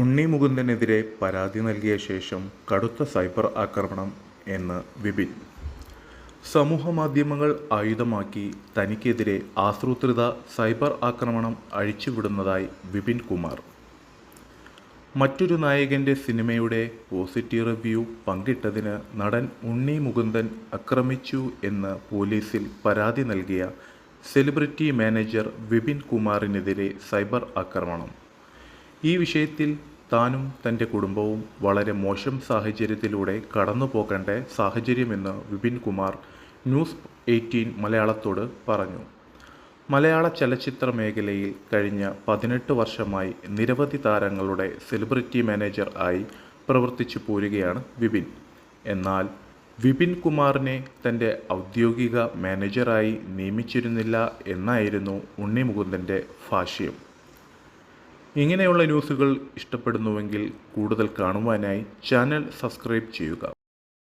ഉണ്ണി മുകുന്ദനെതിരെ പരാതി നൽകിയ ശേഷം കടുത്ത സൈബർ ആക്രമണം എന്ന് വിപിൻ. സമൂഹമാധ്യമങ്ങൾ ആയുധമാക്കി തനിക്കെതിരെ ആസൂത്രിത സൈബർ ആക്രമണം അഴിച്ചുവിടുന്നതായി വിപിൻ കുമാർ. മറ്റൊരു നായകൻ്റെ സിനിമയുടെ പോസിറ്റീവ് റിവ്യൂ പങ്കിട്ടതിന് നടൻ ഉണ്ണി മുകുന്ദൻ ആക്രമിച്ചു എന്ന് പോലീസിൽ പരാതി നൽകിയ സെലിബ്രിറ്റി മാനേജർ വിപിൻ കുമാറിനെതിരെ സൈബർ ആക്രമണം. ഈ വിഷയത്തിൽ താനും തൻ്റെ കുടുംബവും വളരെ മോശം സാഹചര്യത്തിലൂടെ കടന്നു പോകേണ്ട സാഹചര്യമെന്ന് വിപിൻ കുമാർ ന്യൂസ് 18 മലയാളത്തോട് പറഞ്ഞു. മലയാള ചലച്ചിത്ര മേഖലയിൽ കഴിഞ്ഞ 18 വർഷമായി നിരവധി താരങ്ങളുടെ സെലിബ്രിറ്റി മാനേജർ ആയി പ്രവർത്തിച്ചു പോരുകയാണ് വിപിൻ. എന്നാൽ വിപിൻ കുമാറിനെ തൻ്റെ ഔദ്യോഗിക മാനേജറായി നിയമിച്ചിരുന്നില്ല എന്നായിരുന്നു ഉണ്ണി മുകുന്ദൻ്റെ ഭാഷ്യം. ഇങ്ങനെയുള്ള ന്യൂസുകൾ ഇഷ്ടപ്പെടുന്നുവെങ്കിൽ കൂടുതൽ കാണുവാനായി ചാനൽ സബ്സ്ക്രൈബ് ചെയ്യുക.